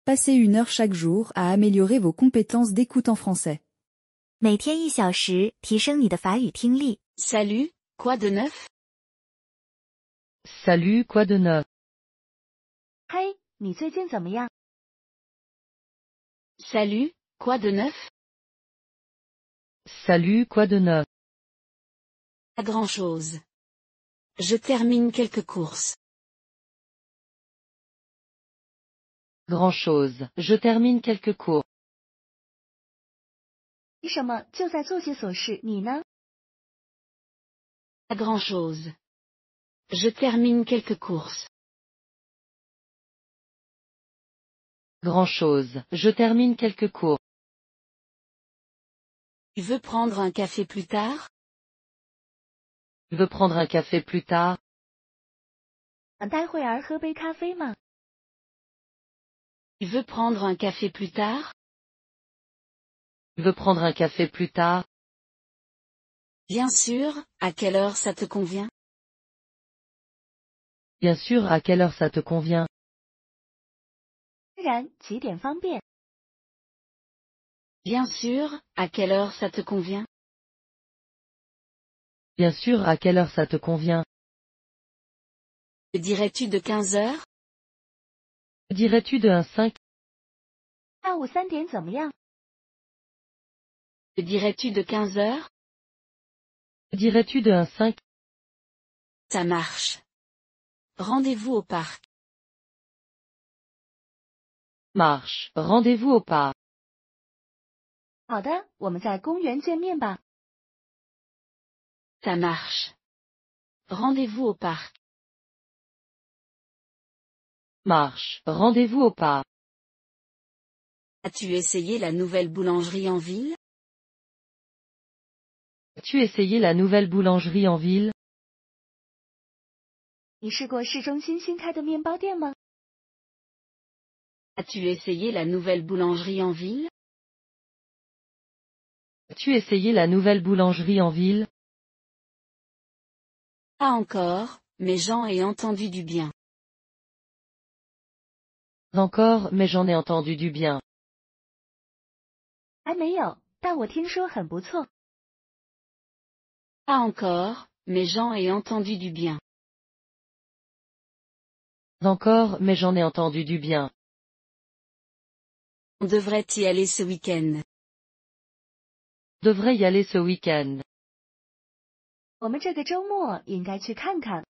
Passez 1 heure chaque jour à améliorer vos compétences d'écoute en français. 每天1小时，提升你的法语听力。 Salut, quoi de neuf? Salut, quoi de neuf? 嘿，你最近怎么样？ Salut, quoi de neuf? Salut, quoi de neuf? Pas grand-chose. Je termine quelques courses. Grand-chose, je termine quelques cours. 为什么就在做些琐事？你呢？ Pas grand-chose. Je termine quelques courses. Grand-chose, je termine quelques cours. Tu veux prendre un café plus tard? Tu veux prendre un café plus tard? 想待会儿喝杯咖啡吗？ Tu veux prendre un café plus tard? Tu veux prendre un café plus tard? Bien sûr, à quelle heure ça te convient? Bien sûr, à quelle heure ça te convient? 当然，几点方便？ Bien sûr, à quelle heure ça te convient? Bien sûr, à quelle heure ça te convient? Que dirais-tu de 15 heures? Dirais-tu de un 5? 下午3点怎么样？ Que dirais-tu de 15 heures? Dirais-tu de un 5? Ça marche. Rendez-vous au parc. Marche, rendez-vous au parc. 好的，我们在公园见面吧。 Ça marche. Rendez-vous au parc. Marche, rendez-vous au parc. As-tu essayé la nouvelle boulangerie en ville? As-tu essayé la nouvelle boulangerie en ville? 你试过市中心新开的面包店吗？ As-tu essayé la nouvelle boulangerie en ville? As-tu essayé la nouvelle boulangerie en ville? Pas encore, mais j'en ai entendu du bien. Encore, mais j'en ai entendu du bien. 还没有，但我听说很不错。 Pas encore, mais j'en ai entendu du bien. Encore, mais j'en ai entendu du bien. On devrait y aller ce week-end. Devrait y aller ce week-end. 我们这个周末应该去看看。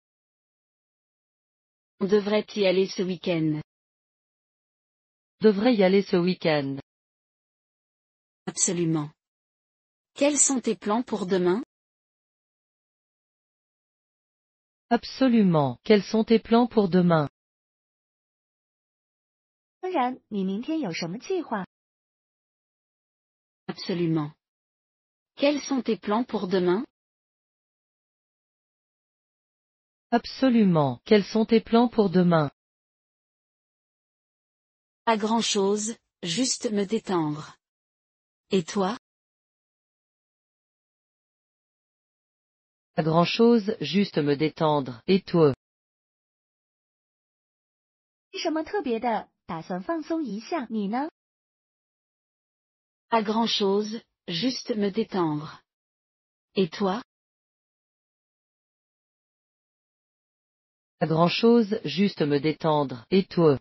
On devrait y aller ce week-end. Devrait y aller ce week-end. Absolument. Quels sont tes plans pour demain? Absolument. Quels sont tes plans pour demain? 当然，你明天有什么计划？ Absolument. Quels sont tes plans pour demain? Absolument. Quels sont tes plans pour demain? Pas grand-chose, juste me détendre. Et toi? Pas grand-chose, juste me détendre. Et toi? 没什么特别的，打算放松一下。你呢？ Pas grand-chose, juste me détendre. Et toi? Pas grand-chose, juste me détendre. Et toi?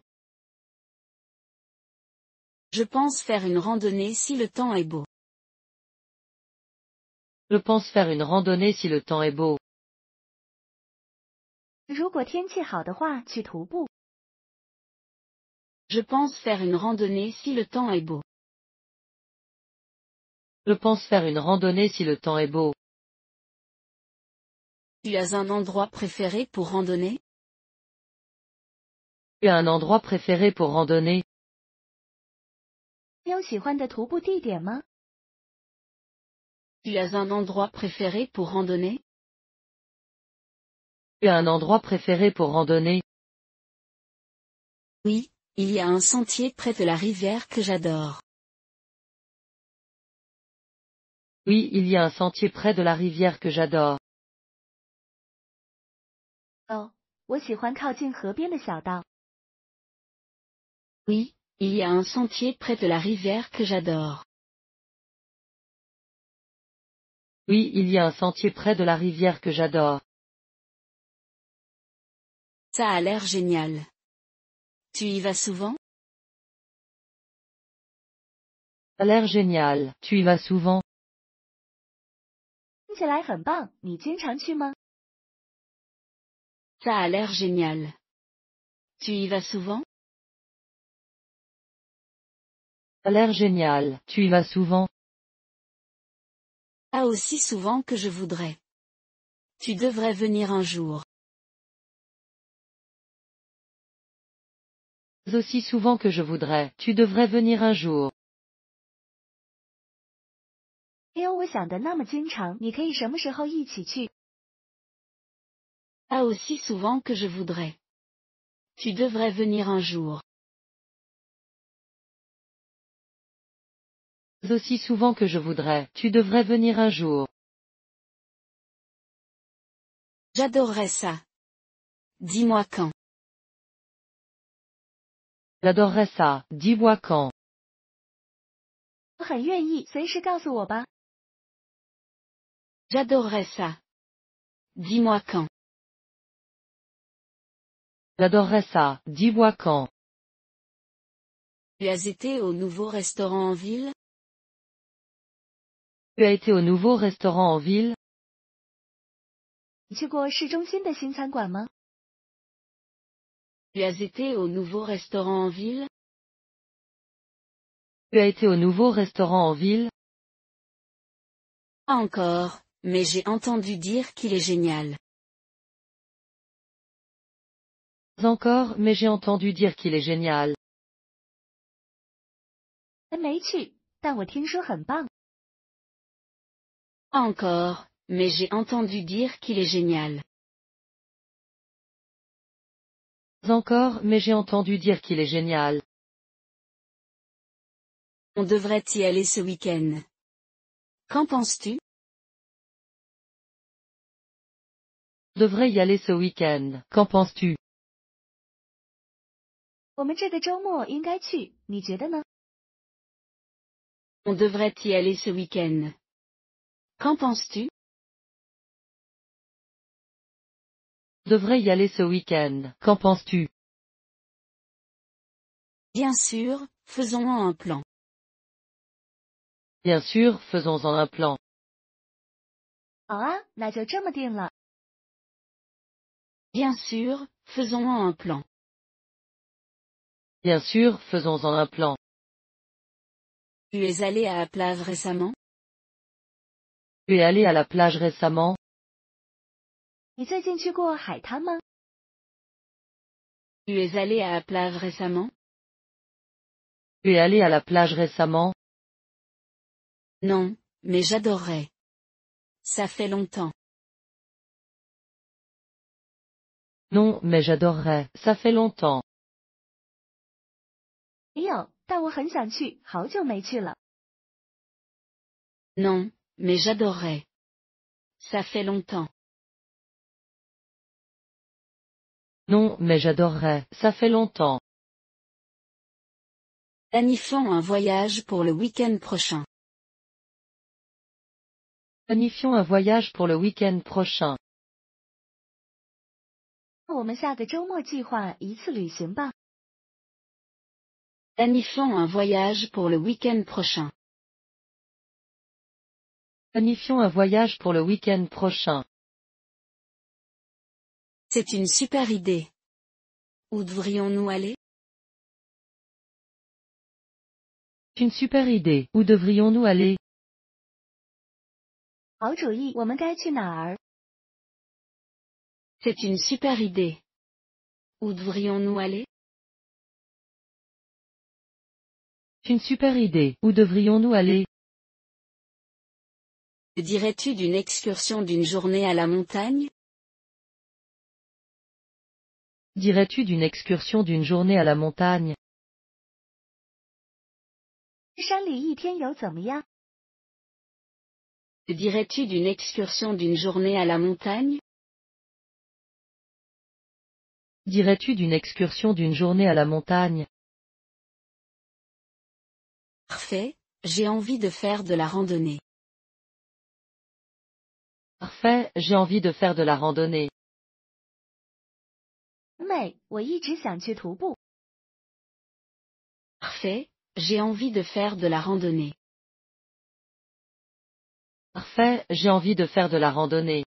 Je pense faire une randonnée si le temps est beau. Je pense faire une randonnée si le temps est beau. 如果天气好的话，去徒步。 Je pense faire une randonnée si le temps est beau. Je pense faire une randonnée si le temps est beau. Tu as un endroit préféré pour randonner? Tu as un endroit préféré pour randonner? 你有喜欢的徒步地点吗？ Tu as un endroit préféré pour randonner? Tu as un endroit préféré pour randonner? Oui, il y a un sentier près de la rivière que j'adore. Oui, il y a un sentier près de la rivière que j'adore. 哦，我喜欢靠近河边的小道。 Oui, Il y a un sentier près de la rivière que j'adore. Oui, il y a un sentier près de la rivière que j'adore. Ça a l'air génial. Tu y vas souvent? Ça a l'air génial. Tu y vas souvent? 听起来很棒，你经常去吗？ Ça a l'air génial. Tu y vas souvent? Ça a l'air génial. Tu y vas souvent? Pas aussi souvent que je voudrais. Tu devrais venir un jour. Aussi souvent que je voudrais. Tu devrais venir un jour. 没有我想的那么经常，你可以什么时候一起去？ Pas aussi souvent que je voudrais. Tu devrais venir un jour. Aussi souvent que je voudrais. Tu devrais venir un jour. J'adorerais ça. Dis-moi quand. J'adorerais ça. Dis-moi quand. 我很愿意，随时告诉我吧。 J'adorerais ça. Dis-moi quand. J'adorerais ça. Dis-moi quand. Tu as été au nouveau restaurant en ville? Tu as été au nouveau restaurant en ville? 你去过市中心的新餐馆吗？ Tu as été au nouveau restaurant en ville? Tu as été au nouveau restaurant en ville? Pas encore, mais j'ai entendu dire qu'il est génial. Pas encore, mais j'ai entendu dire qu'il est génial. 还没去，但我听说很棒。 Pas encore, mais j'ai entendu dire qu'il est génial. Pas encore, mais j'ai entendu dire qu'il est génial. On devrait y aller ce week-end. Qu'en penses-tu? On devrait y aller ce week-end. Qu'en penses-tu? 我们这个周末应该去，你觉得呢？ On devrait y aller ce week-end. Qu'en penses-tu? On devrait y aller ce week-end. Qu'en penses-tu? Bien sûr, faisons-en un plan. Bien sûr, faisons-en un plan. 好啊，那就这么定了。 Bien sûr, faisons-en un plan. Bien sûr, faisons-en un plan. Tu es allé à la plage récemment? Tu es allé à la plage récemment? 你最近去过海滩吗？ Tu es allé à la plage récemment? Tu es allé à la plage récemment? Non, mais j'adorerais. Ça fait longtemps. Non, mais j'adorerais. Ça fait longtemps. 没有，但我很想去，好久没去了。 Non, mais j'adorerais. Ça fait longtemps. Non, mais j'adorerais. Ça fait longtemps. Planifions un voyage pour le week-end prochain. Planifions un voyage pour le week-end prochain. 我们下个周末计划一次旅行吧。 Planifions un voyage pour le week-end prochain. Planifions un voyage pour le week-end prochain. C'est une super idée. Où devrions-nous aller? C'est une super idée. Où devrions-nous aller? 好主意，我们该去哪儿？ C'est une super idée. Où devrions-nous aller? C'est une super idée. Où devrions-nous aller? Que dirais-tu d'une excursion d'une journée à la montagne? Dirais-tu d'une excursion d'une journée à la montagne? 山里一天游怎么样？ Que dirais-tu d'une excursion d'une journée à la montagne? Dirais-tu d'une excursion d'une journée à la montagne? Parfait, j'ai envie de faire de la randonnée. Parfait, j'ai envie de faire de la randonnée. 美，我一直想去徒步。 Parfait, j'ai envie de faire de la randonnée. Parfait, j'ai envie de faire de la randonnée.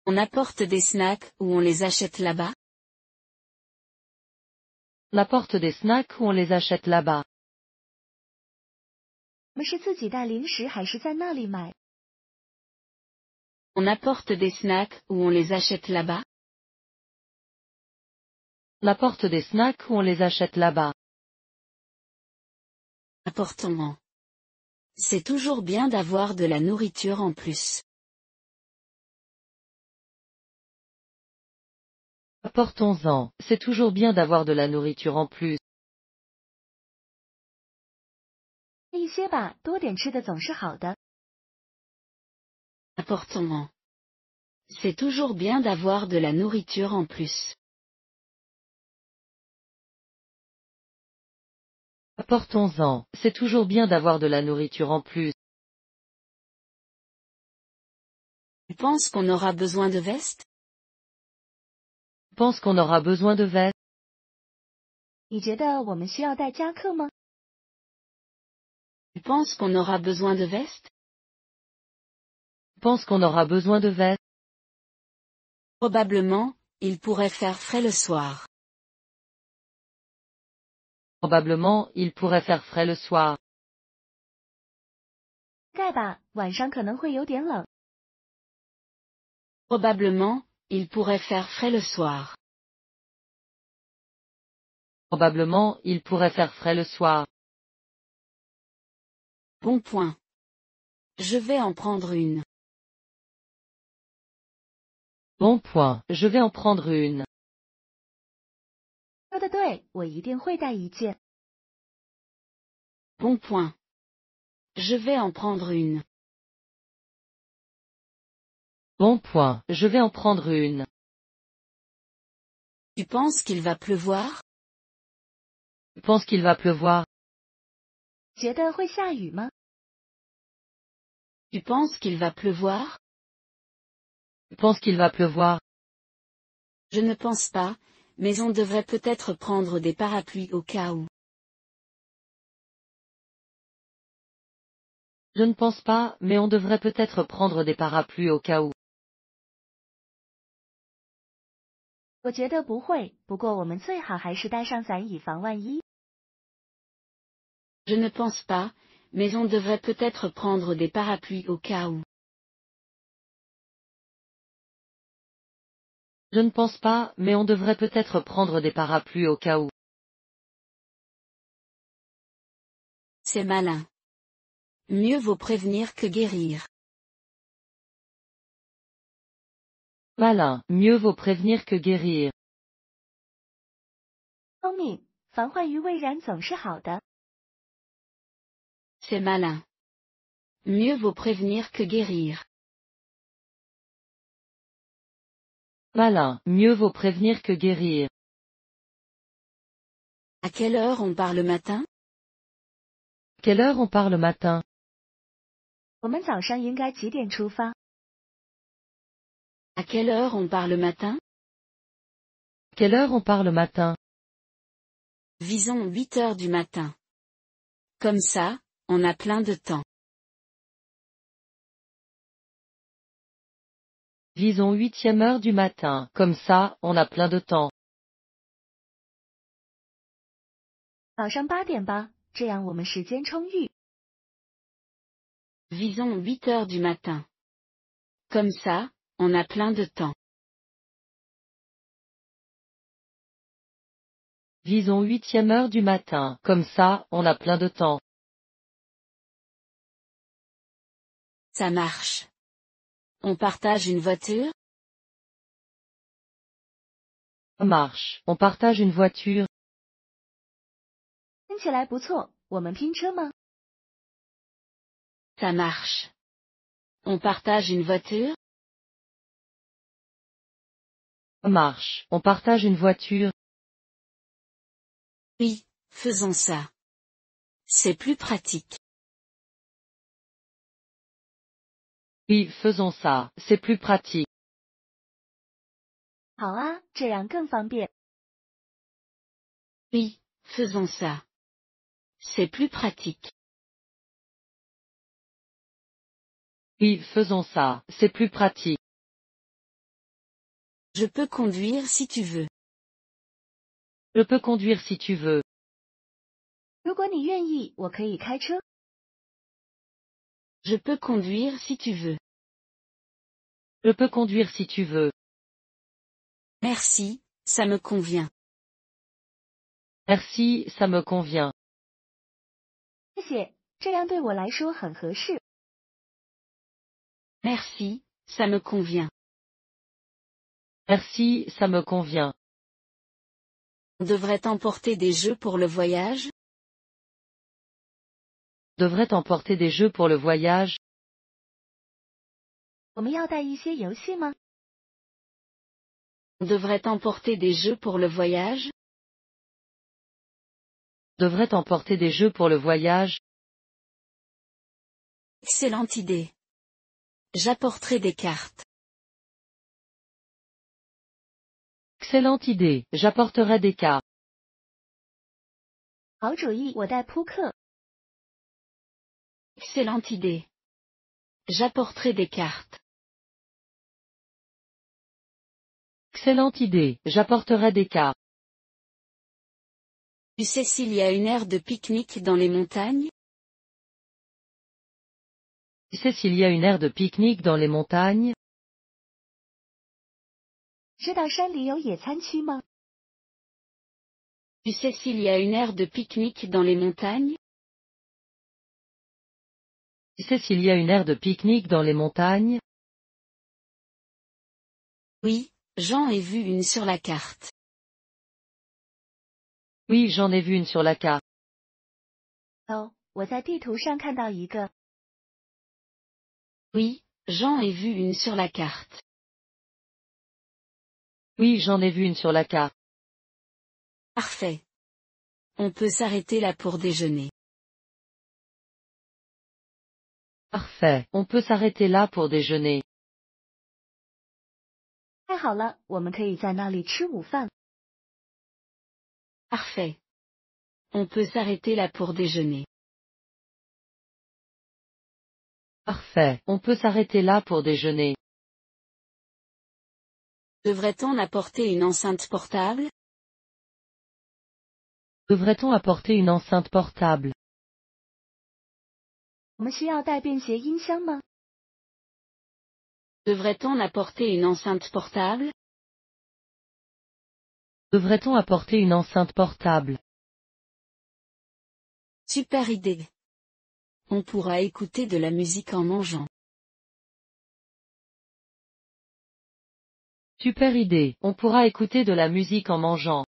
On apporte des snacks ou on les achète là-bas? On apporte des snacks ou on les achète là-bas? 我们是自己带零食还是在那里买？ On apporte des snacks ou on les achète là-bas? On apporte des snacks ou on les achète là-bas? Apportement. C'est toujours bien d'avoir de la nourriture en plus. Apportons-en, c'est toujours bien d'avoir de la nourriture en plus. 一些吧，多点吃的总是好的。 Apportement. C'est toujours bien d'avoir de la nourriture en plus. Apportons-en, c'est toujours bien d'avoir de la nourriture en plus. Tu penses qu'on aura besoin de veste? Pense qu'on aura besoin de veste? 你觉得我们需要带夹克吗？ Tu penses qu'on aura besoin de veste? Pense qu'on aura besoin de veste? Probablement, il pourrait faire frais le soir. Probablement, il pourrait faire frais le soir. 盖吧，晚上可能会有点冷。 Probablement, il pourrait faire frais le soir. Probablement, il pourrait faire frais le soir. Bon point. Je vais en prendre une. Bon point, je vais en prendre une. 说的对，我一定会带一件。 Bon point. Je vais en prendre une. Bon point, je vais en prendre une. Tu penses qu'il va pleuvoir? Tu penses qu'il va pleuvoir? 觉得会下雨吗？ Tu penses qu'il va pleuvoir? Tu penses qu'il va pleuvoir? Je ne pense pas, mais on devrait peut-être prendre des parapluies au cas où. Je ne pense pas, mais on devrait peut-être prendre des parapluies au cas où. 我觉得不会，不过我们最好还是带上伞以防万一。 Je ne pense pas, mais on devrait peut-être prendre des parapluies au cas où. Je ne pense pas, mais on devrait peut-être prendre des parapluies au cas où. C'est malin. Mieux vaut prévenir que guérir. Malin, mieux vaut prévenir que guérir. 聪明，防患于未然总是好的。 C'est malin. Mieux vaut prévenir que guérir. Malin, mieux vaut prévenir que guérir. À quelle heure on part le matin? Quelle heure on part le matin? 我们早上应该几点出发？ À quelle heure on part le matin? Quelle heure on part le matin? Visons 8 heures du matin. Comme ça, on a plein de temps. Visons 8e heure du matin, comme ça, on a plein de temps. 早上8点吧，这样我们时间充裕。 Visons 8 heures du matin. Comme ça, on a plein de temps. Visons 8e heure du matin, comme ça, on a plein de temps. Ça marche. On partage une voiture? Ça marche, on partage une voiture. 听起来不错，我们拼车吗？ Ça marche. On partage une voiture? Ça marche, on partage une voiture. Oui, faisons ça. c'est plus pratique. Oui, faisons ça, c'est plus pratique. 好啊，这样更方便。 Oui, faisons ça. C'est plus pratique. Oui, faisons ça, c'est plus pratique. Je peux conduire si tu veux. Je peux conduire si tu veux. 如果你愿意，我可以开车。 Je peux conduire si tu veux. Je peux conduire si tu veux. Merci, ça me convient. Merci, ça me convient. 谢谢，这样对我来说很合适。 Merci, ça me convient. Merci, ça me convient. On devrait emporter des jeux pour le voyage? Devrait emporter des jeux pour le voyage? 我们要带一些游戏吗？ On devrait emporter des jeux pour le voyage? Devrait emporter des jeux pour le voyage? Excellente idée. J'apporterai des cartes. Excellente idée, j'apporterai des cartes. 好主意，我带扑克。 Excellente idée. J'apporterai des cartes. Excellente idée, j'apporterai des cartes. Tu sais s'il y a une aire de pique-nique dans les montagnes? Tu sais s'il y a une aire de pique-nique dans les montagnes? 知道山里有野餐区吗？ Tu sais s'il y a une aire de pique-nique dans les montagnes? Tu sais s'il y a une aire de pique-nique dans les montagnes? Oui, j'en ai vu une sur la carte. Oui, j'en ai vu une sur la carte. 哦，我在地图上看到一个。 Oui, j'en ai vu une sur la carte. Oui, j'en ai vu une sur la carte. Parfait. On peut s'arrêter là pour déjeuner. Parfait, on peut s'arrêter là pour déjeuner. 太好了，我们可以在那里吃午饭。 Parfait. On peut s'arrêter là pour déjeuner. Parfait, on peut s'arrêter là pour déjeuner. Devrait-on apporter une enceinte portable? Devrait-on apporter une enceinte portable? 我们需要带便携音箱吗？ Devrait-on apporter une enceinte portable? Devrait-on apporter une enceinte portable? Super idée. On pourra écouter de la musique en mangeant. Super idée, on pourra écouter de la musique en mangeant.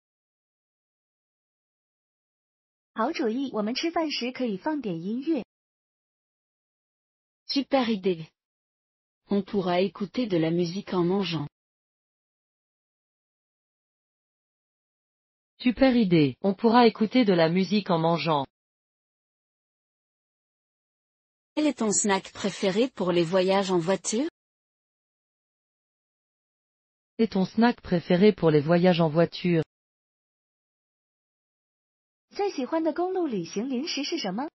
好主意，我们吃饭时可以放点音乐。 Super idée. On pourra écouter de la musique en mangeant. Super idée, on pourra écouter de la musique en mangeant. Quel est ton snack préféré pour les voyages en voiture? Quel est ton snack préféré pour les voyages en voiture? 最喜欢的公路旅行零食是什么？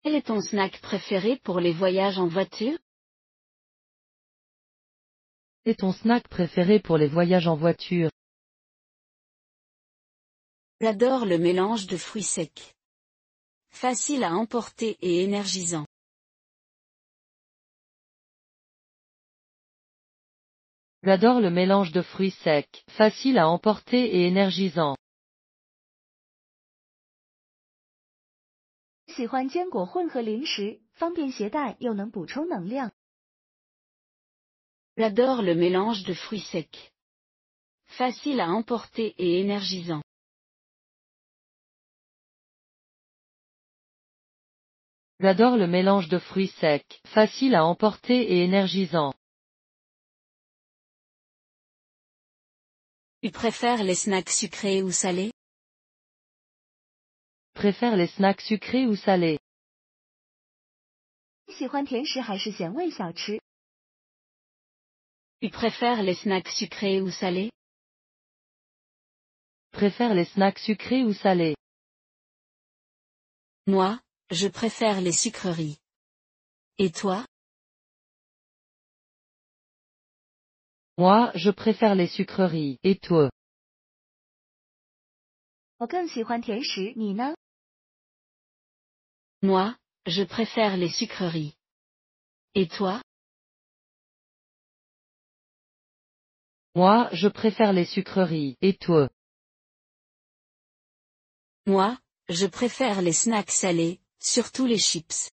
Quel est ton snack préféré pour les voyages en voiture? Quel est ton snack préféré pour les voyages en voiture? J'adore le mélange de fruits secs. Facile à emporter et énergisant. J'adore le mélange de fruits secs, facile à emporter et énergisant. 喜欢坚果混合零食，方便携带又能补充能量。 J'adore le mélange de fruits secs. Facile à emporter et énergisant. J'adore le mélange de fruits secs, facile à emporter et énergisant. Tu préfères les snacks sucrés ou salés? Préfère les snacks sucrés ou salés? 喜欢甜食还是咸味小吃？ Tu préfères les snacks sucrés ou salés? Préfère les snacks sucrés ou salés? Moi, je préfère les sucreries. Et toi? Moi, je préfère les sucreries. Et toi? 我更喜欢甜食，你呢？ Moi, je préfère les sucreries. Et toi? Moi, je préfère les sucreries. Et toi? Moi, je préfère les snacks salés, surtout les chips.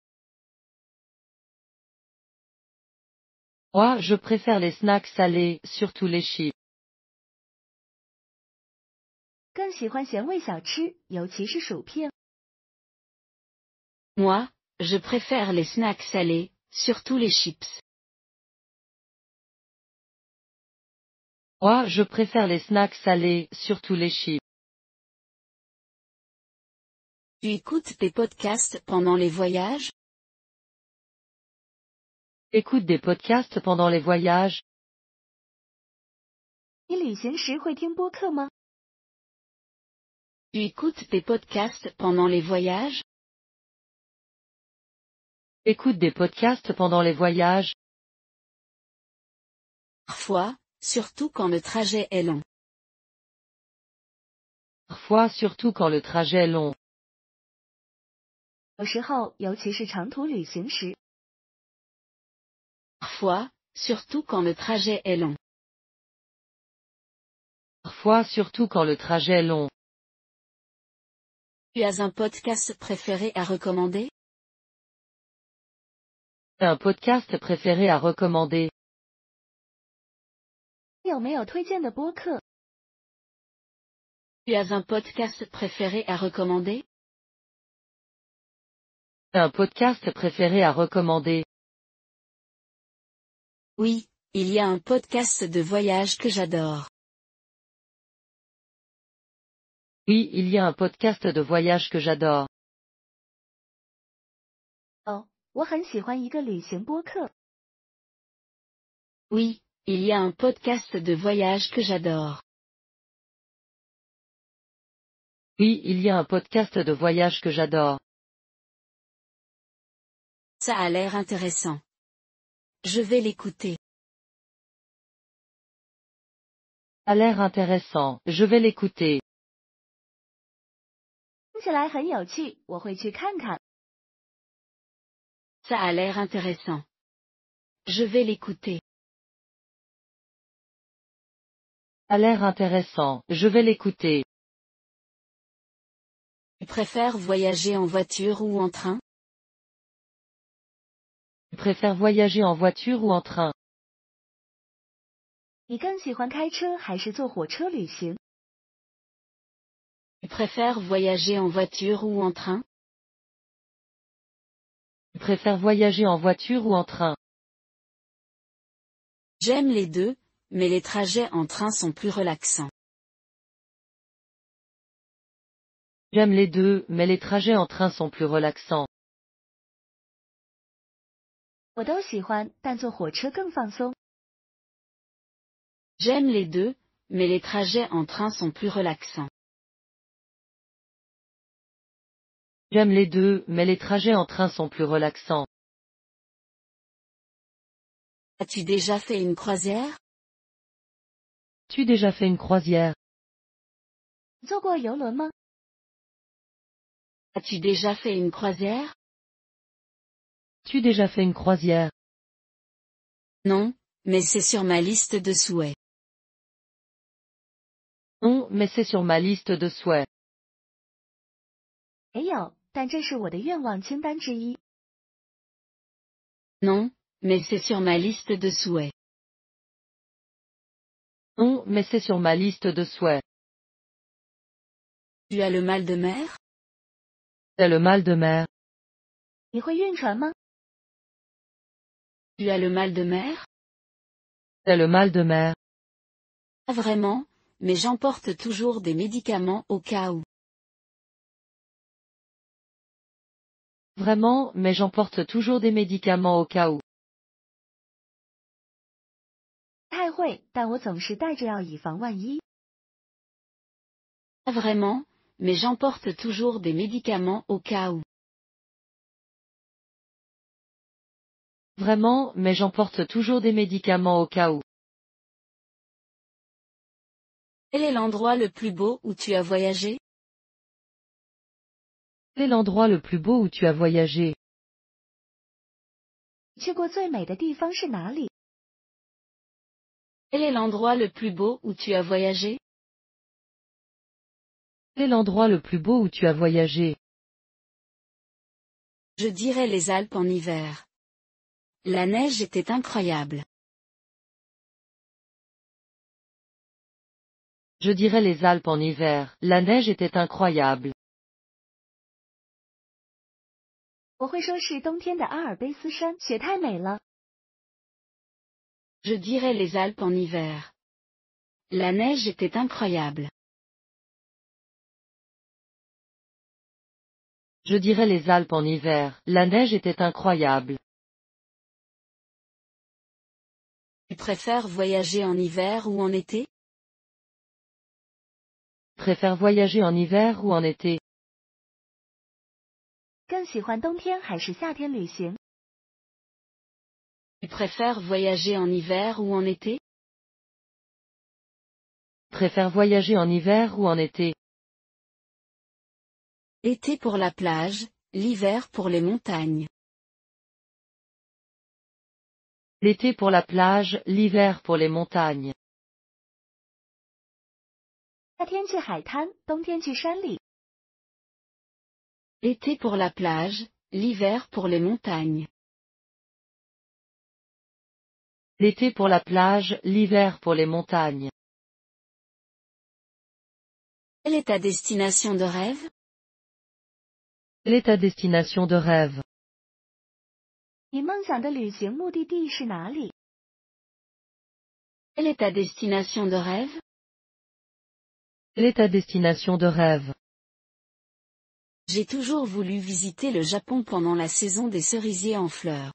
Moi, je préfère les snacks salés, surtout les chips. 更喜欢咸味小吃，尤其是薯片。 Moi, je préfère les snacks salés, surtout les chips. Moi, je préfère les snacks salés, surtout les chips. Tu écoutes tes podcasts pendant les voyages? Écoute des podcasts pendant les voyages? 你旅行时会听播客吗？ Tu écoutes tes podcasts pendant les voyages? Écoute des podcasts pendant les voyages? Parfois, surtout quand le trajet est long. Parfois, surtout quand le trajet est long. 有时候，尤其是长途旅行时。 Parfois, surtout quand le trajet est long. Parfois, surtout quand le trajet est long. Tu as un podcast préféré à recommander? Un podcast préféré à recommander? 你有没有推荐的播客？ Tu as un podcast préféré à recommander? Un podcast préféré à recommander? Oui, il y a un podcast de voyage que j'adore. Oui, il y a un podcast de voyage que j'adore. 哦，我很喜欢一个旅行播客。 Oui, il y a un podcast de voyage que j'adore. Oui, il y a un podcast de voyage que j'adore. Ça a l'air intéressant. Je vais l'écouter. A l'air intéressant, je vais l'écouter. 听起来很有趣，我会去看看。 Ça a l'air intéressant. Je vais l'écouter. A l'air intéressant, je vais l'écouter. Tu préfères voyager en voiture ou en train? Tu préfères voyager en voiture ou en train? 你更喜欢开车还是坐火车旅行？ Tu préfères voyager en voiture ou en train? Tu préfères voyager en voiture ou en train? J'aime les deux, mais les trajets en train sont plus relaxants. J'aime les deux, mais les trajets en train sont plus relaxants. 我都喜欢，但坐火车更放松。 J'aime les deux, mais les trajets en train sont plus relaxants. J'aime les deux, mais les trajets en train sont plus relaxants. As-tu déjà fait une croisière? Tu déjà fait une croisière? 坐过游轮吗？ As-tu déjà fait une croisière? Tu déjà fait une croisière? Non, mais c'est sur ma liste de souhaits. Non, mais c'est sur ma liste de souhaits. 没有，但这是我的愿望清单之一。 Non, mais c'est sur ma liste de souhaits. Non, mais c'est sur ma liste de souhaits. Tu as le mal de mer? C'est le mal de mer. 你会晕船吗？ Tu as le mal de mer? C'est le mal de mer. Pas vraiment, mais j'emporte toujours des médicaments au cas où. Vraiment, mais j'emporte toujours des médicaments au cas où. 太会，但我总是带着药以防万一。 Pas vraiment, mais j'emporte toujours des médicaments au cas où. Vraiment, mais j'emporte toujours des médicaments au cas où. Quel est l'endroit le plus beau où tu as voyagé? Quel est l'endroit le plus beau où tu as voyagé? 去过最美的地方是哪里？ Quel est l'endroit le plus beau où tu as voyagé? Quel est l'endroit le plus beau où tu as voyagé? Je dirais les Alpes en hiver. La neige était incroyable. Je dirais les Alpes en hiver, la neige était incroyable. 我会说是冬天的阿尔卑斯山，雪太美了。 Je dirais les Alpes en hiver. La neige était incroyable. Je dirais les Alpes en hiver, la neige était incroyable. Tu préfères voyager en hiver ou en été? Préfère voyager en hiver ou en été? 更喜欢冬天还是夏天旅行？ Tu préfères voyager en hiver ou en été? Préfère voyager en hiver ou en été? L'été pour la plage, l'hiver pour les montagnes. L'été pour la plage, l'hiver pour les montagnes. 夏天去海滩，冬天去山里。 L'été pour la plage, l'hiver pour les montagnes. L'été pour la plage, l'hiver pour les montagnes. Quelle est ta destination de rêve? Quelle est ta destination de rêve? 你梦想的旅行目的地是哪里？ Quelle est ta destination de rêve? Quelle est ta destination de rêve? J'ai toujours voulu visiter le Japon pendant la saison des cerisiers en fleurs.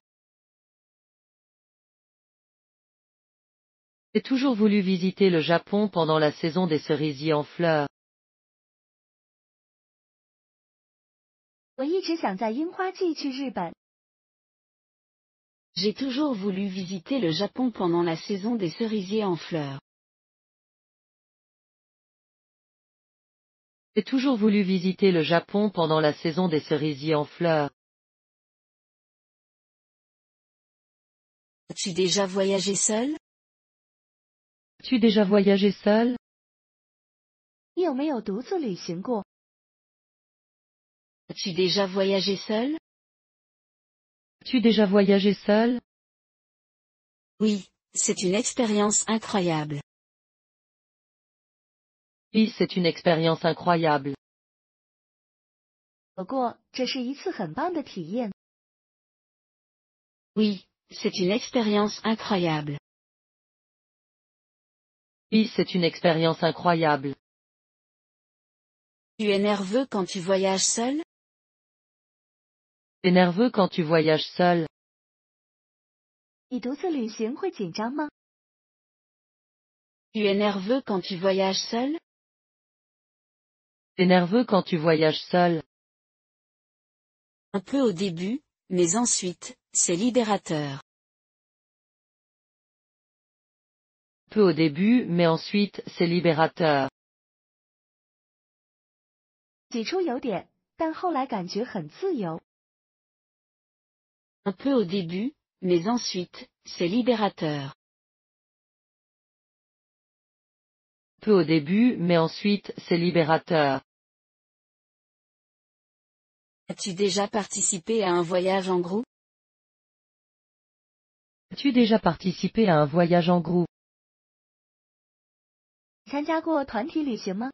J'ai toujours voulu visiter le Japon pendant la saison des cerisiers en fleurs. 我一直想在樱花季去日本。 J'ai toujours voulu visiter le Japon pendant la saison des cerisiers en fleurs. J'ai toujours voulu visiter le Japon pendant la saison des cerisiers en fleurs. As-tu déjà voyagé seul? As-tu déjà voyagé seul? 你有没有独自旅行过？ As-tu déjà voyagé seul? As-tu déjà voyagé seul? Oui, c'est une expérience incroyable. Oui, c'est une expérience incroyable. 不过，这是一次很棒的体验。 Oui, c'est une expérience incroyable. Oui, c'est une expérience incroyable. Tu es nerveux quand tu voyages seul? T'es nerveux quand tu voyages seul? 你独自旅行会紧张吗？ Tu es nerveux quand tu voyages seul? T'es nerveux quand tu voyages seul? Un peu au début, mais ensuite, c'est libérateur. Peu au début, mais ensuite, c'est libérateur. 起初有点，但后来感觉很自由。 Un peu au début, mais ensuite, c'est libérateur. Peu au début, mais ensuite, c'est libérateur. As-tu déjà participé à un voyage en groupe? As-tu déjà participé à un voyage en groupe? 参加过团体旅行吗？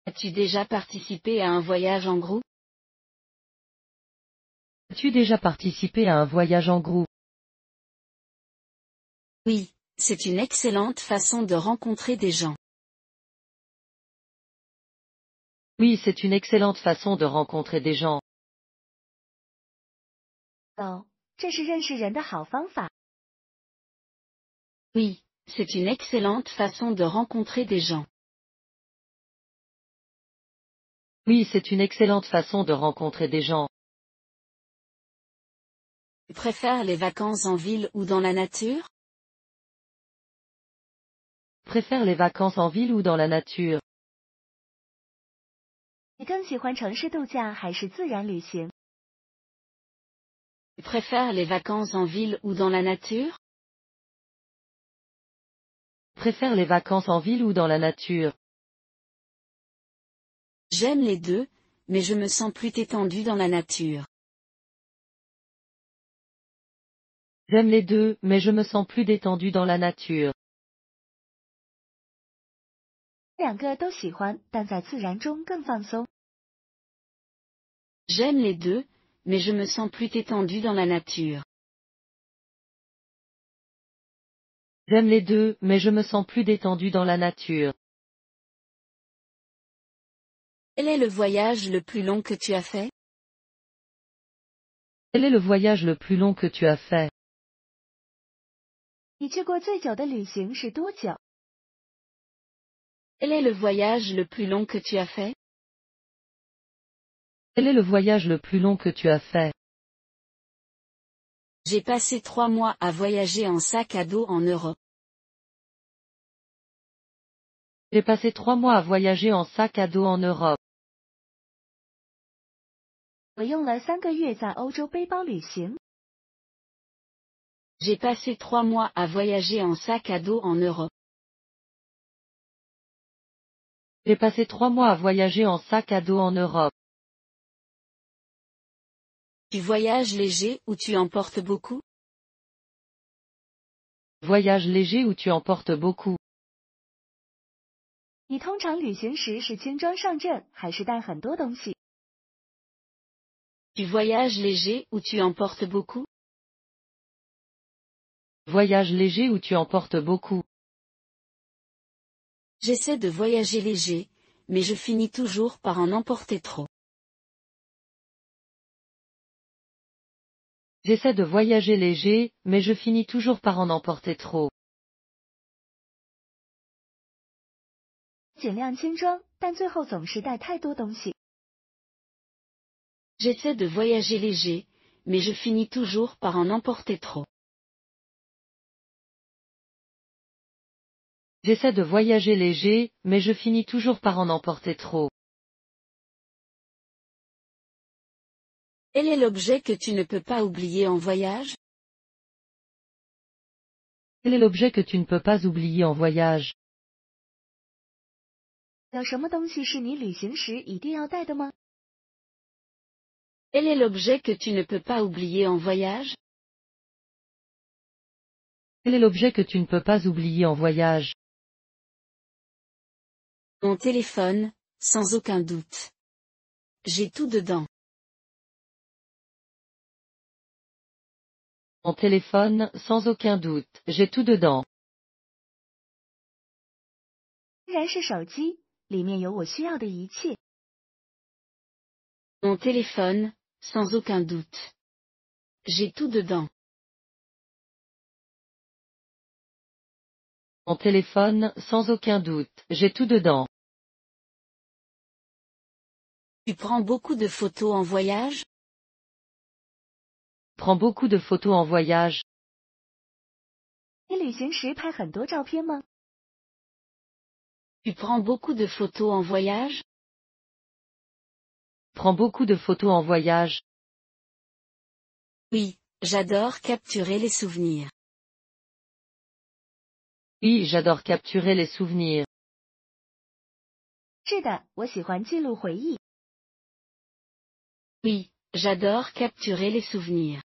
As-tu déjà participé à un voyage en groupe? As-tu déjà participé à un voyage en groupe? Oui, c'est une excellente façon de rencontrer des gens. Oui, c'est une excellente façon de rencontrer des gens. 哦，这是认识人的好方法。Oui, c'est une excellente façon de rencontrer des gens. Oui, c'est une excellente façon de rencontrer des gens. Tu préfères les vacances en ville ou dans la nature? Préfère les vacances en ville ou dans la nature? 你更喜欢城市度假还是自然旅行？ Tu préfères les vacances en ville ou dans la nature? Préfère les vacances en ville ou dans la nature? J'aime les deux, mais je me sens plus détendu dans la nature. J'aime les deux, mais je me sens plus détendu dans la nature. 两个都喜欢，但在自然中更放松。 J'aime les deux, mais je me sens plus détendu dans la nature. J'aime les deux, mais je me sens plus détendu dans la nature. Quel est le voyage le plus long que tu as fait? Quel est le voyage le plus long que tu as fait? 你去过最久的旅行是多久？ Quel est le voyage le plus long que tu as fait? Quel est le voyage le plus long que tu as fait? J'ai passé 3 mois à voyager en sac à dos en Europe. J'ai passé 3 mois à voyager en sac à dos en Europe. 我用了3个月在欧洲背包旅行。 J'ai passé 3 mois à voyager en sac à dos en Europe. J'ai passé 3 mois à voyager en sac à dos en Europe. Tu voyages léger ou tu emportes beaucoup? Voyage léger ou tu emportes beaucoup? 你通常旅行时是轻装上阵，还是带很多东西？ Tu voyages léger ou tu emportes beaucoup? Voyage léger ou tu emportes beaucoup? J'essaie de voyager léger, mais je finis toujours par en emporter trop. J'essaie de voyager léger, mais je finis toujours par en emporter trop. 尽量轻装，但最后总是带太多东西。 J'essaie de voyager léger, mais je finis toujours par en emporter trop. J'essaie de voyager léger, mais je finis toujours par en emporter trop. Quel est l'objet que tu ne peux pas oublier en voyage? Quel est l'objet que tu ne peux pas oublier en voyage? 有什么东西是你旅行时一定要带的吗？ Quel est l'objet que tu ne peux pas oublier en voyage? Quel est l'objet que tu ne peux pas oublier en voyage? Mon téléphone, sans aucun doute. J'ai tout dedans. Mon téléphone, sans aucun doute, j'ai tout dedans. 当然是手机，里面有我需要的一切。 Mon téléphone, sans aucun doute. J'ai tout dedans. Mon téléphone, sans aucun doute, j'ai tout dedans. Tu prends beaucoup de photos en voyage? Prends beaucoup de photos en voyage. 你旅行时拍很多照片吗？ Tu prends beaucoup de photos en voyage? Prends beaucoup de photos en voyage. Oui, j'adore capturer les souvenirs. Oui, j'adore capturer les souvenirs. 是的，我喜欢记录回忆。 Oui, j'adore capturer les souvenirs.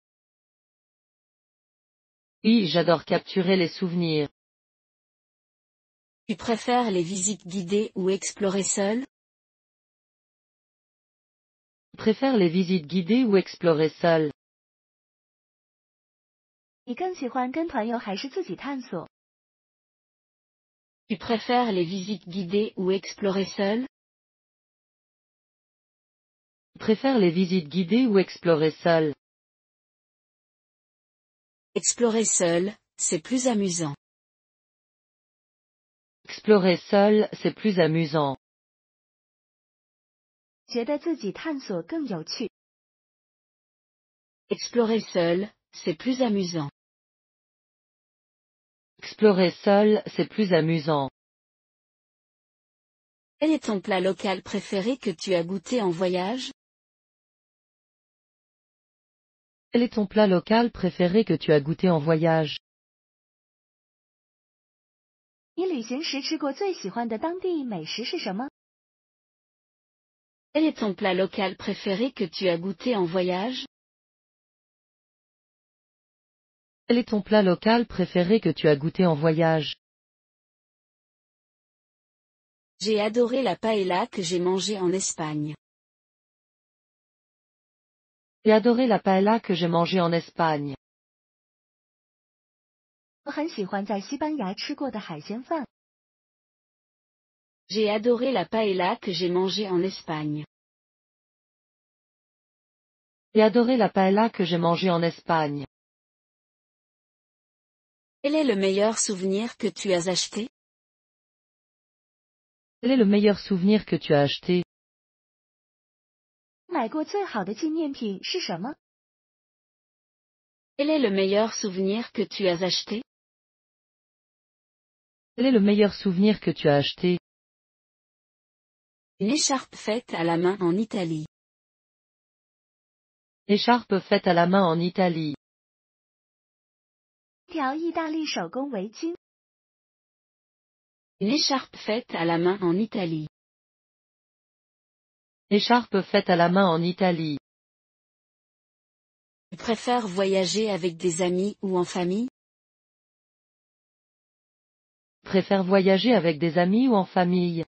Oui, j'adore capturer les souvenirs. Tu préfères les visites guidées ou explorer seul? Tu préfères les visites guidées ou explorer seul? 你更喜欢跟团游还是自己探索？ Tu préfères les visites guidées ou explorer seul? Tu préfères les visites guidées ou explorer seul? Explorer seul, c'est plus amusant. Explorer seul, c'est plus amusant. 觉得自己探索更有趣。 Explorer seul, c'est plus amusant. Explorer seul, c'est plus amusant. Quel est ton plat local préféré que tu as goûté en voyage? Quel est ton plat local préféré que tu as goûté en voyage? 你旅行时吃过最喜欢的当地美食是什么？ Quel est ton plat local préféré que tu as goûté en voyage? Quel est ton plat local préféré que tu as goûté en voyage? J'ai adoré la paella que j'ai mangée en Espagne. J'ai adoré la paella que j'ai mangée en Espagne. 我很喜欢在西班牙吃过的海鲜饭。 J'ai adoré la paella que j'ai mangée en Espagne. J'ai adoré la paella que j'ai mangée en Espagne. Quel est le meilleur souvenir que tu as acheté? Quel est le meilleur souvenir que tu as acheté? 买过最好的纪念品是什么？ Quel est le meilleur souvenir que tu as acheté? Quel est le meilleur souvenir que tu as acheté? Une écharpe faite à la main en Italie. Écharpe faite à la main en Italie. 一条意大利手工围巾。 Une écharpe faite à la main en Italie. Écharpe faite à la main en Italie. Tu préfères voyager avec des amis ou en famille? Préfère voyager avec des amis ou en famille?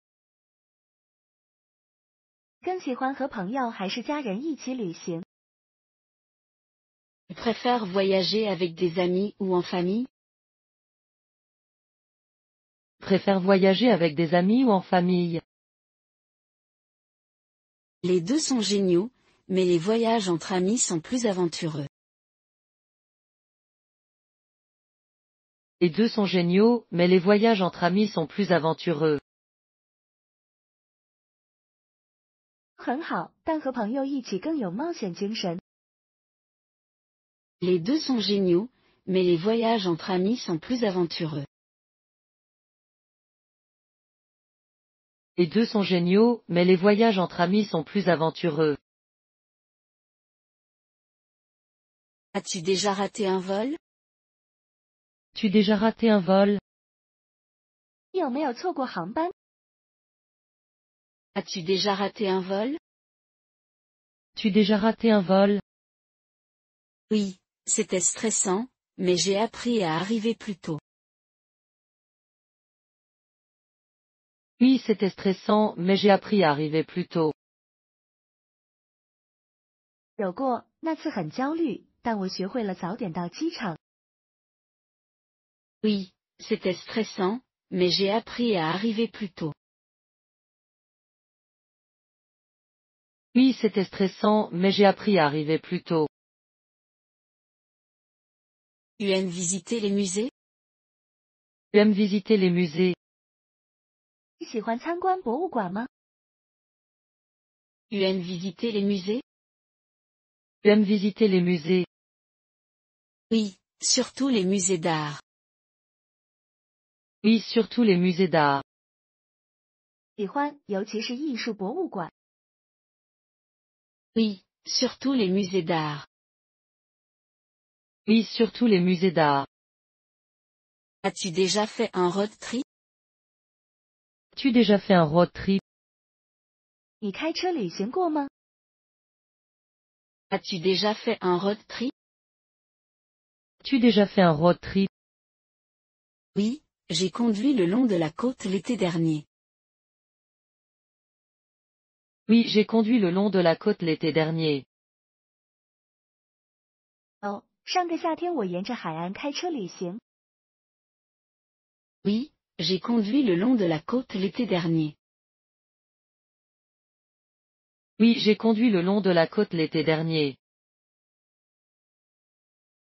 更喜欢和朋友还是家人一起旅行？ Tu préfères voyager avec des amis ou en famille? Préfère voyager avec des amis ou en famille? Les deux sont géniaux, mais les voyages entre amis sont plus aventureux. Les deux sont géniaux, mais les voyages entre amis sont plus aventureux. 很好，但和朋友一起更有冒险精神。 Les deux sont géniaux, mais les voyages entre amis sont plus aventureux. Les deux sont géniaux, mais les voyages entre amis sont plus aventureux. As-tu déjà raté un vol? Tu déjà raté un vol? 你有没有错过航班？ As-tu déjà raté un vol? Tu déjà raté un vol? Oui, c'était stressant, mais j'ai appris à arriver plus tôt. Oui, c'était stressant, mais j'ai appris à arriver plus tôt. 有过，那次很焦虑，但我学会了早点到机场。 Oui, c'était stressant, mais j'ai appris à arriver plus tôt. Oui, c'était stressant, mais j'ai appris à arriver plus tôt. Tu aimes visiter les musées? Tu aimes visiter les musées? 你喜欢参观博物馆吗？ Tu aimes visiter les musées? Tu aimes visiter les musées? Oui, surtout les musées d'art. Oui, surtout les musées d'art. 喜欢，尤其是艺术博物馆。 Oui, surtout les musées d'art. Oui, surtout les musées d'art. As-tu déjà fait un road trip? Tu déjà fait un road trip? 你开车旅行过吗？ As-tu déjà fait un road trip? Tu déjà fait un road trip? Oui, j'ai conduit le long de la côte l'été dernier. Oui, j'ai conduit le long de la côte l'été dernier. 哦，上个夏天我沿着海岸开车旅行。 Oui, j'ai conduit le long de la côte l'été dernier. Oui, j'ai conduit le long de la côte l'été dernier.